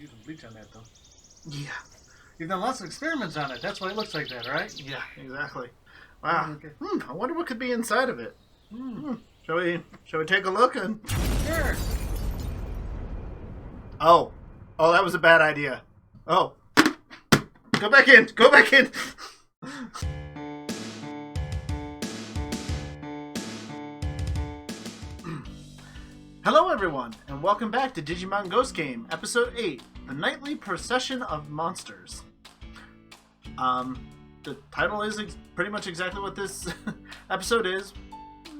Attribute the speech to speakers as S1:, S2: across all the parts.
S1: use some bleach on that, though.
S2: Yeah.
S1: You've done lots of experiments on it. That's why it looks like that, right?
S2: Yeah, exactly. Wow.
S1: Okay.
S2: I wonder what could be inside of it.
S1: Hmm.
S2: Shall we take a look?
S1: Sure.
S2: Oh, that was a bad idea. Oh. Go back in. Hello everyone, and welcome back to Digimon Ghost Game, Episode 8, The Nightly Procession of Monsters. The title is pretty much exactly what this episode is,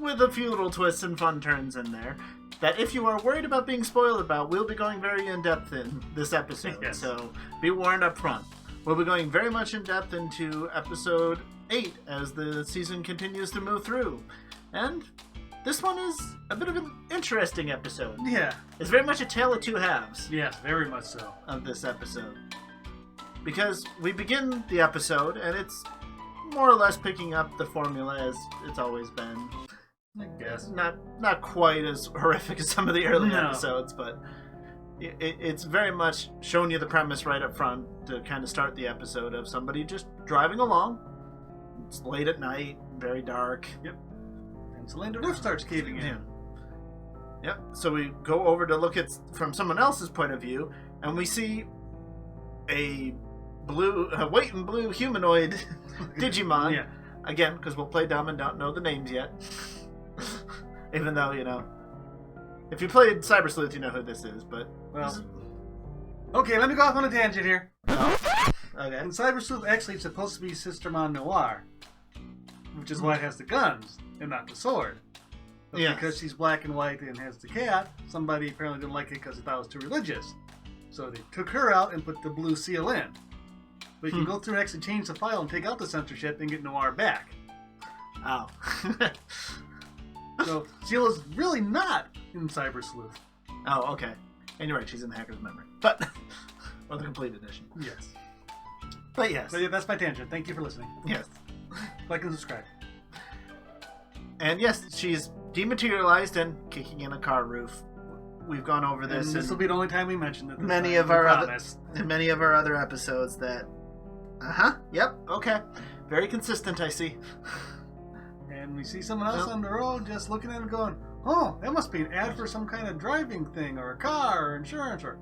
S2: with a few little twists and fun turns in there, that if you are worried about being spoiled about, we'll be going very in-depth in this episode,
S1: Yes.
S2: So be warned up front. We'll be going very much in-depth into Episode 8 as the season continues to move through, and this one is a bit of an interesting episode.
S1: Yeah.
S2: It's very much a tale of two halves
S1: Yes, very much so.
S2: of this episode. Because we begin the episode, and it's more or less picking up the formula as it's always been.
S1: I guess.
S2: Not quite as horrific as some of the early
S1: No.
S2: episodes, but it's very much showing you the premise right up front to kind of start the episode of somebody just driving along. It's late at night, very dark.
S1: Yep. And so the roof starts caving in.
S2: Yep. So we go over to look at from someone else's point of view, and we see a white and blue humanoid Digimon.
S1: Yeah.
S2: Again, because we'll play dumb and don't know the names yet. Even though, if you played Cyber Sleuth, you know who this is, but...
S1: Well, okay, let me go off on a tangent here.
S2: Oh, okay.
S1: And Cyber Sleuth actually is supposed to be Sistermon Noir, which is why it has the guns and not the sword. But
S2: Yeah.
S1: because she's black and white and has the cat, somebody apparently didn't like it because they thought it was too religious. So they took her out and put the blue seal in. But you can go through and actually change the file and take out the censorship and get Noir back.
S2: Oh.
S1: So Seal is really not in Cyber Sleuth.
S2: Oh, okay. And you're right, she's in the Hacker's Memory. But, or the Complete Edition.
S1: Yes.
S2: But yes.
S1: So yeah, that's my tangent. Thank you for listening.
S2: Yes.
S1: Like and subscribe.
S2: And yes, she's dematerialized and kicking in a car roof. We've gone over this.
S1: And this will be the only time we mention it.
S2: Many of our other episodes that... Yep, okay. Very consistent, I see.
S1: And we see someone else on the road just looking at it going, oh, that must be an ad for some kind of driving thing or a car or insurance or...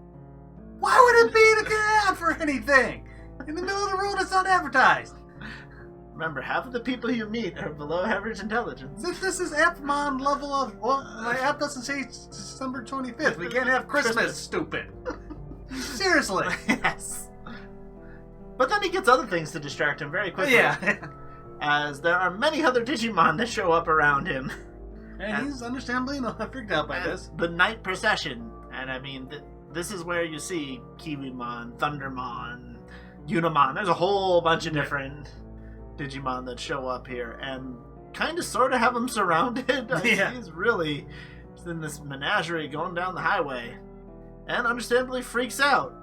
S1: Why would it be an ad for anything? In the middle of the road, it's not advertised.
S2: Remember, half of the people you meet are below average intelligence.
S1: This is Appmon level of... Well, my app doesn't say December 25th. We can't have Christmas, stupid. Seriously.
S2: Yes. But then he gets other things to distract him very quickly.
S1: Yeah.
S2: As there are many other Digimon that show up around him.
S1: And he's understandably not freaked out by this.
S2: The night procession. And I mean, this is where you see Kiwimon, Thundermon, Unimon. There's a whole bunch of different Digimon that show up here. And kind of sort of have him surrounded. I mean, he's really in this menagerie going down the highway. And understandably freaks out.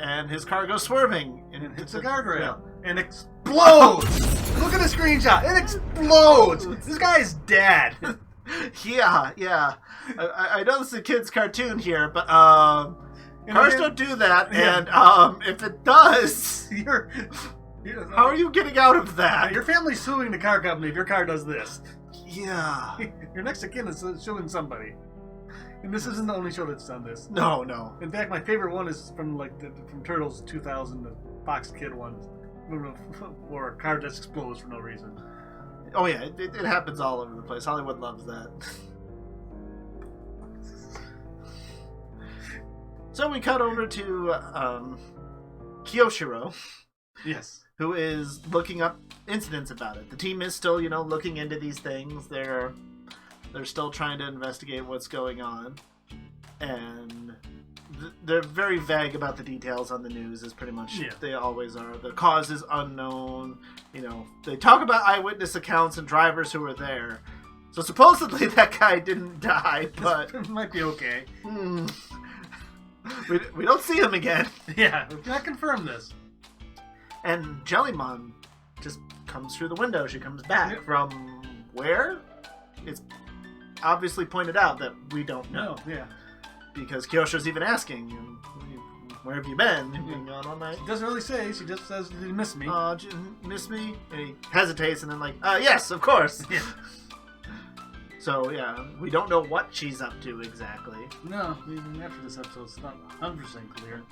S2: And his car goes swerving. And it
S1: hits a guardrail. And explodes! Look at the screenshot. It explodes! This guy's dead.
S2: Yeah. I know this is a kid's cartoon here, but cars don't do that. Yeah. And if it does, how are you getting out of that?
S1: Your family's suing the car company if your car does this.
S2: Yeah.
S1: Your next of kin is suing somebody. And this isn't the only show that's done this.
S2: No.
S1: In fact, my favorite one is from from Turtles 2000, the Fox Kid one, where a car just explodes for no reason.
S2: Oh yeah, it happens all over the place. Hollywood loves that. So we cut over to Kyoshiro.
S1: Yes.
S2: Who is looking up incidents about it. The team is still, looking into these things. They're still trying to investigate what's going on. And they're very vague about the details on the news, as pretty much they always are. The cause is unknown. They talk about eyewitness accounts and drivers who were there. So supposedly that guy didn't die, but...
S1: It might be okay.
S2: We don't see him again.
S1: Yeah, we cannot confirm this.
S2: And Jellymon just comes through the window. She comes back from where? It's obviously pointed out that we don't know.
S1: Yeah.
S2: Because Kyosho's even asking, where have you been? You've been gone all night.
S1: She doesn't really say. She just says, "Did you miss me?"
S2: Did you miss me? And he hesitates and then like, yes, of course.
S1: Yeah.
S2: So, yeah, we don't know what she's up to exactly.
S1: No, even after this episode, it's not 100% clear.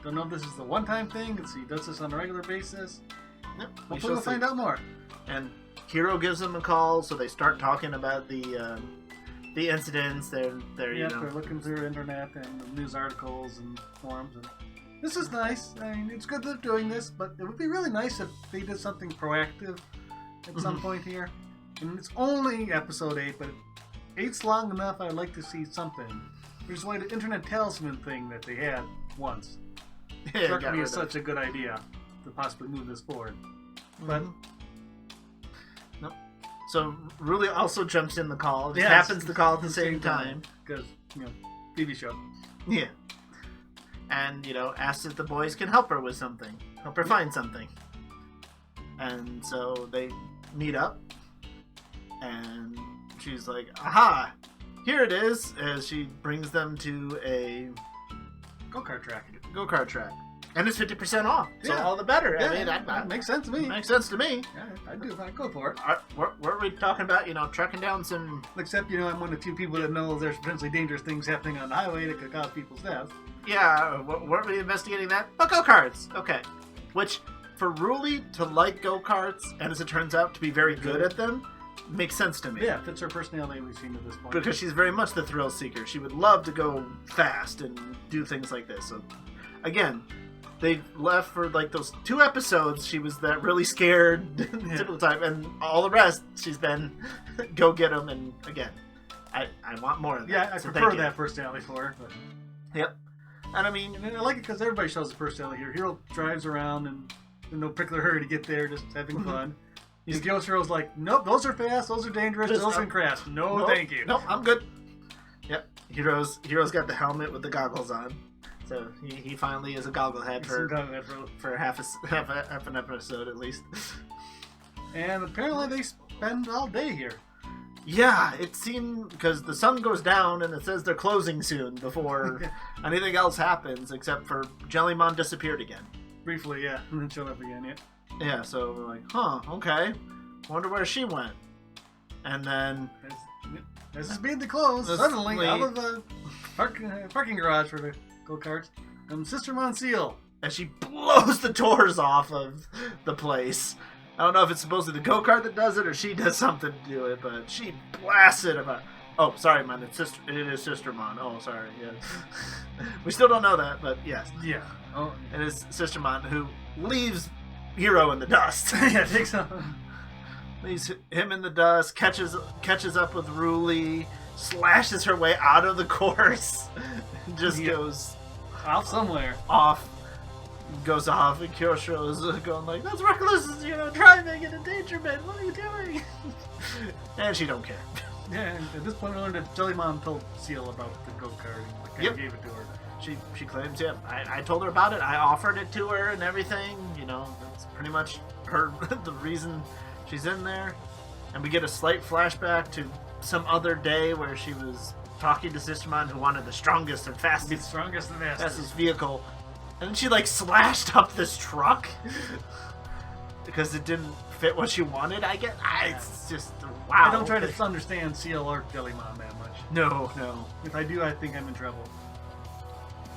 S1: Don't know if this is the one-time thing, if she does this on a regular basis.
S2: Yep,
S1: Hopefully we'll find out more.
S2: And Hiro gives them a call, so they start talking about the incidents. They're
S1: They're looking through internet and news articles and forums. And this is nice. I mean, it's good they're doing this, but it would be really nice if they did something proactive at some point here. And it's only episode 8, but 8's long enough. I'd like to see something. Which is why the internet talisman thing that they had once struck me as such a good idea to possibly move this forward. But
S2: nope. So Ruli also jumps in the call. Just
S1: yes,
S2: happens to call at the same time
S1: because TV show.
S2: Yeah. And asks if the boys can help her with something, help her find something. And so they meet up. And she's like, aha, here it is, as she brings them to a
S1: go-kart track.
S2: And it's 50% off, so all the better.
S1: Yeah,
S2: I mean,
S1: that makes sense to me.
S2: Makes sense to me.
S1: Yeah, I do. I go for it.
S2: Weren't we talking about, tracking down some...
S1: Except, I'm one of the few people that know there's potentially dangerous things happening on the highway that could cause people's deaths.
S2: Yeah, weren't we investigating that? But go-karts, okay. Which, for Ruli to like go-karts, and as it turns out, to be very good at them... makes sense to me.
S1: Yeah, fits her personality we've seen at this point.
S2: Because she's very much the thrill seeker. She would love to go fast and do things like this. So, again, they left for like those 2 episodes. She was that really scared typical type, and all the rest she's been go get them. And again, I want more of that.
S1: Yeah, I prefer that personality for her. But...
S2: Yep. And I mean,
S1: I like it because everybody shows the personality here. Hiro drives around and in no particular hurry to get there, just having fun. Gyoshiro's like, nope, those are fast, those are dangerous, those can crash. No, thank you.
S2: Nope, I'm good. Yep. Hiro's got the helmet with the goggles on. So he finally is a gogglehead for half an episode at least.
S1: And apparently they spend all day here.
S2: Yeah, it seemed, because the sun goes down and it says they're closing soon before anything else happens, except for Jellymon disappeared again.
S1: Briefly, yeah, and then showed up again, yeah.
S2: Yeah, so we're like, okay. Wonder where she went. And then...
S1: This is being closed. Suddenly, out of the parking garage for the go-karts, comes Sister Monsieur.
S2: And she blows the doors off of the place. I don't know if it's supposedly the go-kart that does it or she does something to do it, but she blasts it about... Oh, sorry, man. It is Sister Mon. Oh, sorry. Yeah. We still don't know that, but yes.
S1: Yeah. Oh,
S2: it is Sister Mon who leaves Hiro in the dust.
S1: Yeah, takes him.
S2: Leaves him in the dust, catches up with Ruli, slashes her way out of the course, just goes
S1: off somewhere.
S2: Goes off, and Kyoshiro's going like, "That's reckless, driving in endangerment. What are you doing?" And she don't care.
S1: Yeah, and at this point, we learned that Jellymon told Seal about the go-kart. Like, gave it to her.
S2: She claims, I told her about it. I offered it to her and everything. That's pretty much the reason she's in there. And we get a slight flashback to some other day where she was talking to Sister Mon, who wanted the strongest and fastest vehicle. And she slashed up this truck because it didn't fit what she wanted. It's just wow.
S1: I don't try to understand Seal or Jellymon that much.
S2: No.
S1: If I do, I think I'm in trouble.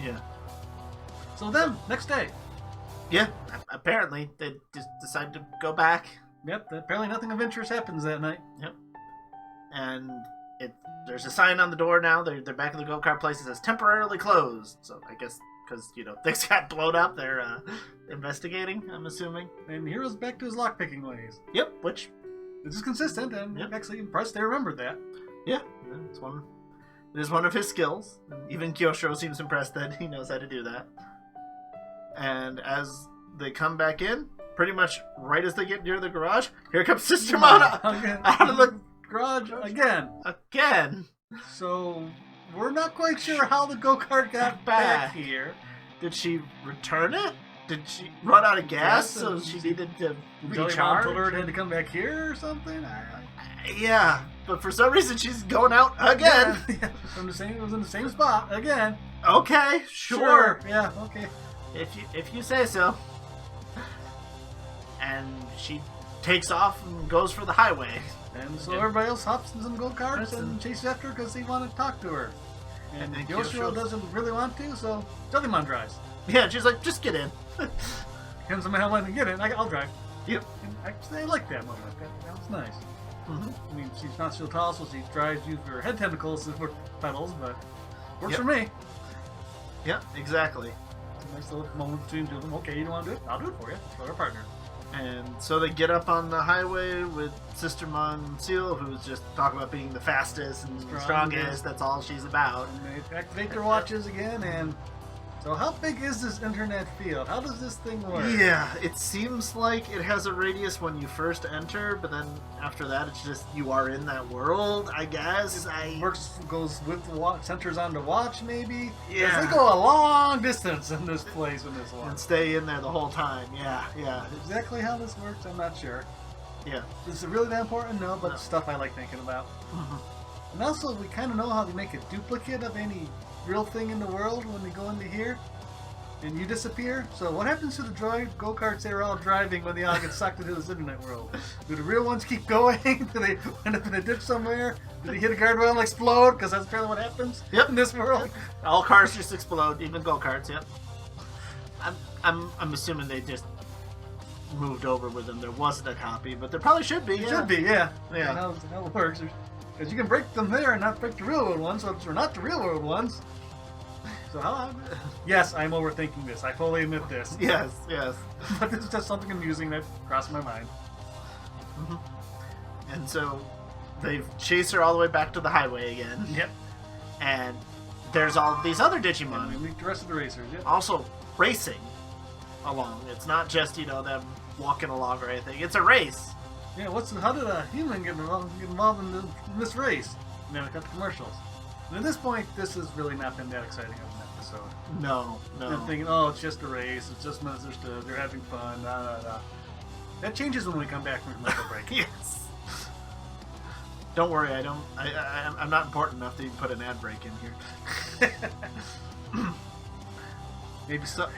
S2: Yeah.
S1: So then, next day.
S2: Yeah, apparently they just decided to go back.
S1: Yep, apparently nothing of interest happens that night.
S2: Yep. And there's a sign on the door now. They're back in the go-kart place. It says temporarily closed. So I guess because, things got blown up, they're investigating, I'm assuming.
S1: And Hiro's back to his lockpicking ways.
S2: Yep, which...
S1: This is consistent, and I'm actually impressed they remembered that.
S2: Yeah, it is one of his skills. Even Kyoshiro seems impressed that he knows how to do that. And as they come back in, pretty much right as they get near the garage, here comes Sister Mon out of the
S1: garage again. So we're not quite sure how the go-kart got back here.
S2: Did she return it? Did she run out of gas, so she needed to recharge?
S1: Told her it had to come back here or something?
S2: Yeah, but for some reason she's going out again.
S1: Yeah. From the same, it was in the same spot again.
S2: Okay, sure.
S1: Yeah, okay.
S2: If you say so. And she takes off and goes for the highway.
S1: And so everybody else hops in some go-karts and chases after her because they want to talk to her. And Yoshiro doesn't really want to, so Jellymon drives.
S2: Yeah, she's like, just get in.
S1: Hands him a helmet and get in. I'll drive.
S2: Yep.
S1: And actually, I like that moment. That was nice.
S2: Mm-hmm.
S1: I mean, she's not so tall, so she drives you for her head tentacles for pedals, but works for me.
S2: Yep, exactly.
S1: It's a nice little moment between two of them. Okay, you don't want to do it? I'll do it for you. For our partner.
S2: And so they get up on the highway with Sistermon Seal, who's just talking about being the fastest and strongest. That's all she's about.
S1: And they activate their watches again, and so how big is this internet field? How does this thing work?
S2: Yeah, it seems like it has a radius when you first enter, but then after that, it's just you are in that world, I guess.
S1: Goes with the watch, centers on the watch, maybe?
S2: Yeah.
S1: They go a long distance in this place in this one.
S2: And stay in there the whole time, yeah.
S1: Exactly how this works, I'm not sure.
S2: Yeah.
S1: Is it really that important? No, but stuff I like thinking about.
S2: Mm-hmm.
S1: And also, we kind of know how to make a duplicate of any real thing in the world when they go into here and you disappear. So what happens to the droid go-karts they were all driving when they all get sucked into this internet world? Do the real ones keep going? Do they end up in a ditch somewhere? Do they hit a guardrail and explode? Because that's apparently what happens in this world.
S2: All cars just explode, even go-karts, yep. I'm assuming they just moved over with them. There wasn't a copy, but there probably should be.
S1: It should be, yeah. How it works. Because you can break them there and not break the real world ones, so they're not the real world ones. So how? Yes, I'm overthinking this. I fully admit this.
S2: Yes.
S1: But this is just something amusing that crossed my mind.
S2: Mm-hmm. And so they chase her all the way back to the highway again.
S1: Yep.
S2: And there's all these other Digimon.
S1: And we meet the rest of the racers. Yep.
S2: Also racing along. It's not just them walking along or anything. It's a race.
S1: Yeah, how did a human get involved in this race? And then we got the commercials. And at this point, this has really not been that exciting of an episode.
S2: No.
S1: I'm thinking, it's just a race. It's just misunderstood. They're having fun. That changes when we come back from commercial break.
S2: Yes. Don't worry, I'm not important enough to even put an ad break in here. Maybe so.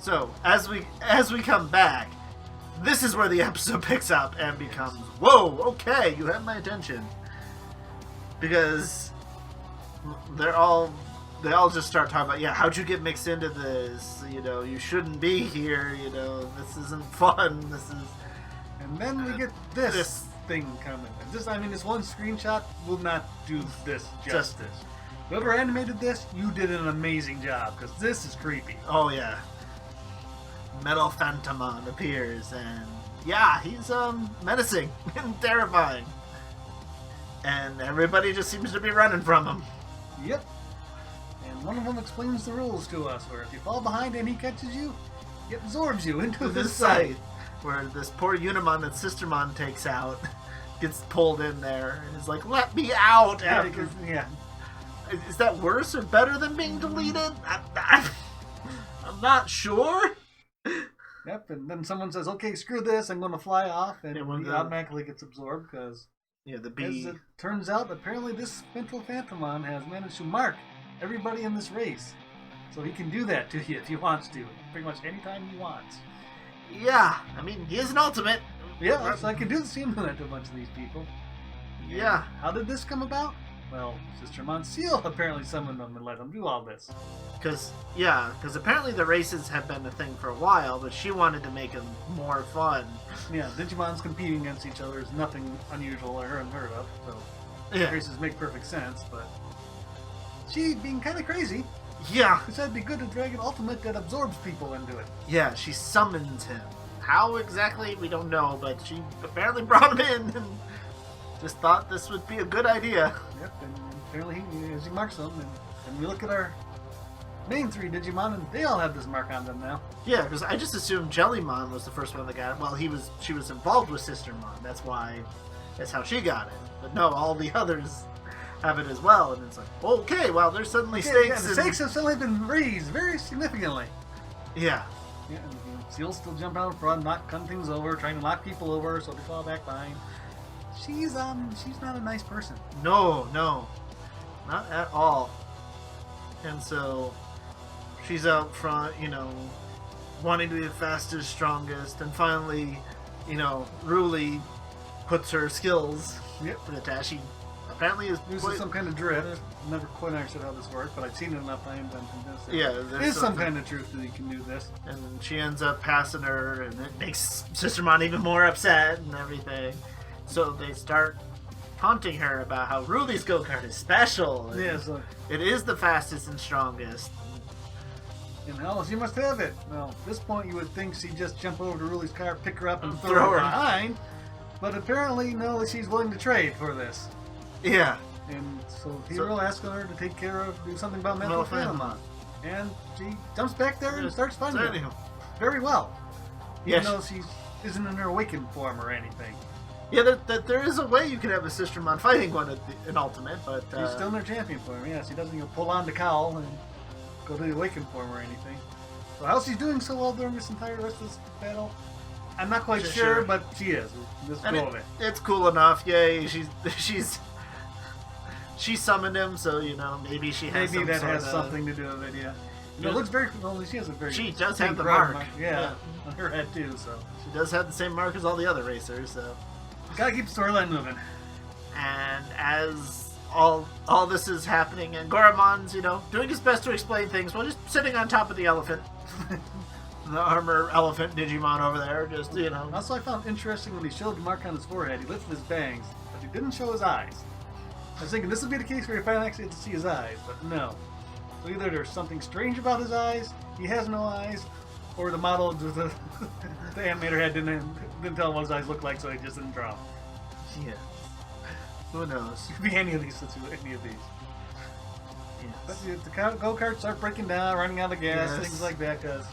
S2: So as we come back, this is where the episode picks up and becomes, whoa, okay, you have my attention. Because they all just start talking about, how'd you get mixed into this? You shouldn't be here. This isn't fun.
S1: And then we get this thing coming. This one screenshot will not do this justice. Whoever animated this, you did an amazing job, because this is creepy.
S2: Oh yeah. Metal Phantomon appears, and he's menacing and terrifying. And everybody just seems to be running from him.
S1: Yep. And one of them explains the rules to us, where if you fall behind and he catches you, he absorbs you into this scythe.
S2: Where this poor Unimon that Sistermon takes out gets pulled in there and is like, let me out!
S1: Yeah.
S2: Is that worse or better than being deleted? I'm not sure.
S1: Yep, and then someone says, okay, screw this, I'm going to fly off, and he automatically gets absorbed, because
S2: the bee.
S1: As it turns out, apparently this Mental Phantomon has managed to mark everybody in this race. So he can do that to you if he wants to, pretty much anytime he wants.
S2: Yeah, he is an ultimate.
S1: Yeah, so I can do the same thing to a bunch of these people.
S2: Yeah.
S1: How did this come about? Well, Sistermon Seal apparently summoned them and let them do all this.
S2: Because apparently the races have been a thing for a while, but she wanted to make them more fun.
S1: Yeah, Digimons competing against each other is nothing unusual or unheard of, so races make perfect sense, but she being kind of crazy.
S2: Yeah.
S1: Because that'd be good to drag an ultimate that absorbs people into it.
S2: Yeah, she summons him. How exactly, we don't know, but she apparently brought him in and just thought this would be a good idea.
S1: Yep, and apparently he marks them, and we look at our main three Digimon, and they all have this mark on them now.
S2: Yeah, because I just assumed Jellymon was the first one that got it. Well, she was involved with Sistermon. That's how she got it. But no, all the others have it as well, and it's like, okay, well, there's suddenly stakes.
S1: Yeah, the stakes have suddenly been raised very significantly.
S2: Yeah.
S1: Yeah, and Seal's still jumping out in front, cutting things over, trying to knock people over so they fall back behind. She's not a nice person.
S2: No, not at all. And so she's out front, wanting to be the fastest, strongest, and finally, Ruli puts her skills
S1: Yep.
S2: to the test. She apparently is
S1: Uses some kind of drift. Never quite understood how this works, but I've seen it enough times. I'm convinced.
S2: there's
S1: some kind of truth that he can do this.
S2: And she ends up passing her, and it makes Sister Mon even more upset and everything. So they start taunting her about how Ruli's go-kart is special. And
S1: Yeah, so,
S2: it is the fastest and strongest.
S1: and hell, she must have it. Well, at this point, you would think she'd just jump over to Ruli's car, pick her up, and throw her behind. But apparently, no, she's willing to trade for this.
S2: Yeah.
S1: And so Hero asks her to take care of, do something about Mental Phantomon. And she jumps back there and starts fighting him. Very well. Even though she isn't in her awakened form or anything.
S2: Yeah, there is a way you could have a Sister Mon fighting one in Ultimate, but...
S1: She's still in her champion form, yeah. She doesn't pull on the cowl and go to the awakened form or anything. So how she's doing so well during this entire rest of this battle, I'm not quite sure, but she is. Just go with it. It's
S2: cool enough. Yay, she summoned him, so maybe she has.
S1: Maybe that has something to do with it. Yeah. It looks very. Well, she has a very.
S2: She does have the mark.
S1: Yeah, on her head too. So
S2: she does have the same mark as all the other racers. So
S1: gotta keep the storyline moving.
S2: And as all this is happening, and Goramon's doing his best to explain things while just sitting on top of the elephant. The armor elephant Digimon over there, just,
S1: Also, I found interesting when he showed the mark on his forehead, he lifted his bangs, but he didn't show his eyes. I was thinking this would be the case where you finally actually get to see his eyes, but no. So either there's something strange about his eyes, he has no eyes, or the model, the animator head didn't tell him what his eyes looked like, so he just didn't draw them.
S2: Yeah. Who knows?
S1: It could be any of these. But the go-karts start breaking down, running out of gas, things like that, because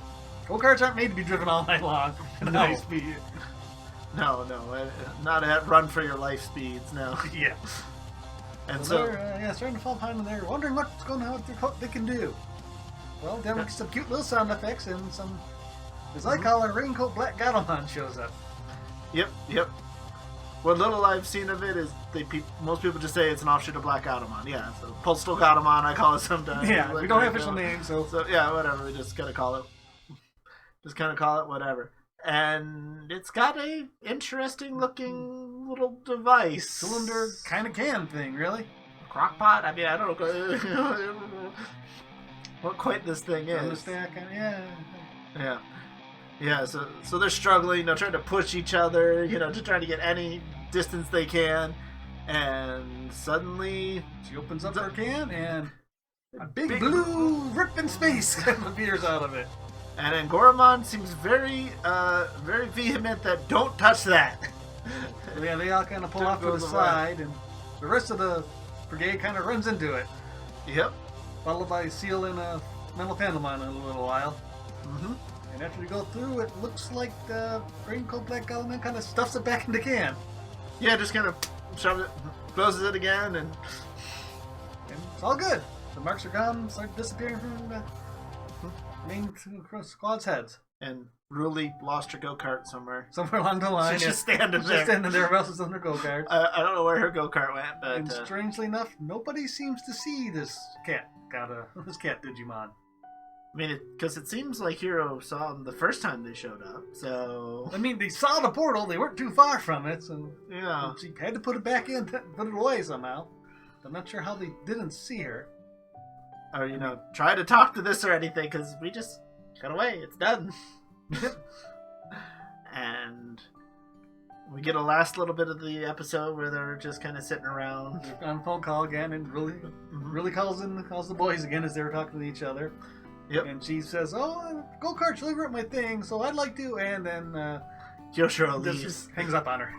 S1: go-karts aren't made to be driven all night long at high speed.
S2: No, not at run for your life speeds, no.
S1: Yeah.
S2: And
S1: so they're starting to fall behind, and they're wondering what's going on, what they can do. Well, then we get some cute little sound effects, and some, as I call it, Raincoat Black Gatomon shows up.
S2: Yep. What little I've seen of it is most people just say it's an offshoot of Black Gatomon. Yeah, so Postal Gatomon, I call it sometimes.
S1: Yeah, we don't have official names, so
S2: yeah, whatever. We just gotta call it. Just kind of call it whatever. And it's got a interesting looking little device.
S1: Cylinder kind of can thing, really.
S2: Crockpot? I mean, I don't know what quite this thing is. Yeah, so they're struggling, trying to push each other, to try to get any distance they can. And suddenly
S1: she opens up her can and a big blue rip in space appears out of it.
S2: And then Goramon seems very vehement that don't touch that.
S1: Yeah, they all kind of pull off to the side, and the rest of the brigade kind of runs into it.
S2: Yep.
S1: Followed by Seal and Mental Phantomon in a little while.
S2: Mm-hmm.
S1: And after we go through, it looks like the Raincoat Black Gatomon kind of stuffs it back in the can.
S2: Yeah, just kind of shoves it, closes it again, and
S1: it's all good. The marks are gone, start disappearing from the main squad's heads.
S2: And Ruli lost her go-kart somewhere.
S1: Somewhere along the line.
S2: She's just standing there.
S1: Just standing there, else is on her go-kart.
S2: I don't know where her go-kart went, but...
S1: And strangely enough, nobody seems to see this cat Digimon.
S2: I mean, because it seems like Hero saw them the first time they showed up, so...
S1: I mean, they saw the portal, they weren't too far from it, so...
S2: Yeah.
S1: She had to put it back in, put it away somehow. I'm not sure how they didn't see her.
S2: Or, try to talk to this or anything, because we just got away, it's done. And we get a last little bit of the episode where they're just kind of sitting around.
S1: They're on a phone call again, and really calls the boys again as they were talking to each other.
S2: Yep.
S1: And she says, "Oh, go-kart's over at my thing, so I'd like to." And then
S2: Kyoshiro leaves.
S1: Hangs up on her.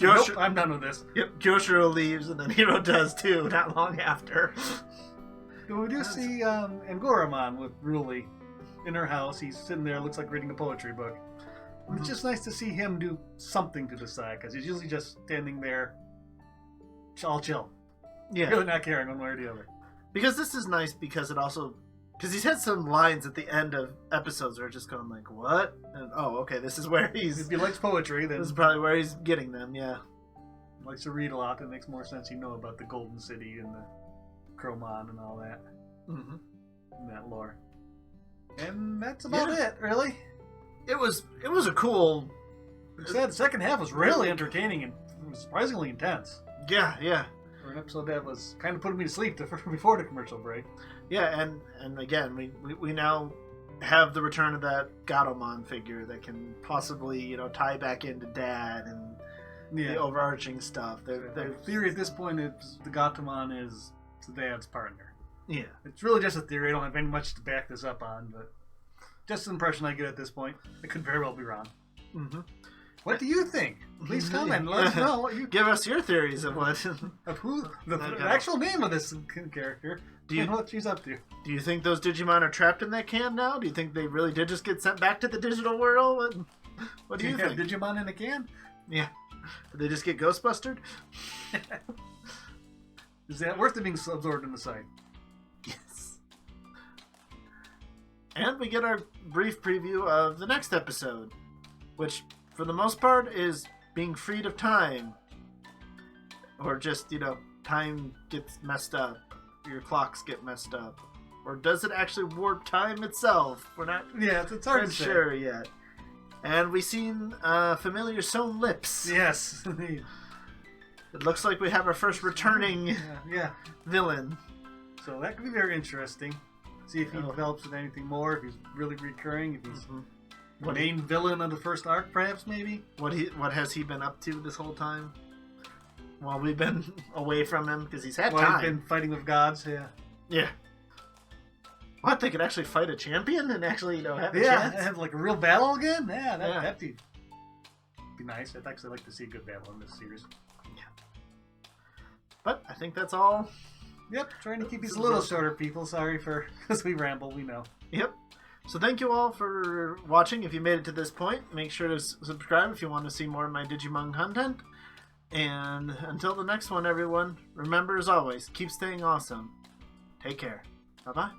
S2: Nope,
S1: I'm done with this.
S2: Yep, Kyoshiro leaves, and then Hero does too, not long after.
S1: We do see Angoramon with Ruli in her house. He's sitting there, looks like reading a poetry book. Mm-hmm. It's just nice to see him do something to the side, because he's usually just standing there, all chill.
S2: Yeah.
S1: Really not caring one way or the other.
S2: Because this is nice because it also... Because he's had some lines at the end of episodes that are just going like, what? And, oh, okay, this is where he's...
S1: If he likes poetry, then...
S2: This is probably where he's getting them, yeah.
S1: Likes to read a lot. It makes more sense you know about the Golden City and the Cromon and all that. in that lore. And that's about it, really.
S2: It was a cool.
S1: Like I said, the second half was really entertaining and surprisingly intense.
S2: Yeah.
S1: For an episode that was kind of putting me to sleep before the commercial break.
S2: Yeah, and again, we now have the return of that Gatomon figure that can possibly, tie back into Dad and the overarching stuff.
S1: The theory at this point is the Gatomon is the Dad's partner.
S2: Yeah.
S1: It's really just a theory. I don't have any much to back this up on, but just an impression I get at this point. I could very well be wrong.
S2: Mm-hmm.
S1: What do you think? Please comment. Let us know what you
S2: give us your theories of what
S1: of who the actual name of this character. And what she's up to.
S2: Do you think those Digimon are trapped in that can now? Do you think they really did just get sent back to the digital world? What do you think?
S1: Digimon in a can?
S2: Yeah. Did they just get Ghostbustered?
S1: Is that worth it being absorbed in the site?
S2: Yes. And we get our brief preview of the next episode, which, for the most part, is being freed of time. Or just, time gets messed up. Your clocks get messed up. Or does it actually warp time itself? We're not
S1: it's hard to say.
S2: Sure yet. And we've seen familiar sewn lips.
S1: Yes.
S2: It looks like we have our first returning villain.
S1: So that could be very interesting. See if he develops into anything more, if he's really recurring, if he's the main villain of the first arc, perhaps, maybe.
S2: What has he been up to this whole time? While we've been away from him, because he's had time.
S1: While he's been fighting with gods,
S2: Yeah. What, they could actually fight a champion and actually, have a chance?
S1: Have like a real battle again? That'd be nice. I'd actually like to see a good battle in this series.
S2: Yeah. But I think that's all.
S1: Yep, trying to keep these a little shorter, people. Sorry because we ramble, we know.
S2: Yep. So thank you all for watching. If you made it to this point, make sure to subscribe if you want to see more of my Digimon content. And until the next one, everyone, remember as always, keep staying awesome. Take care. Bye-bye.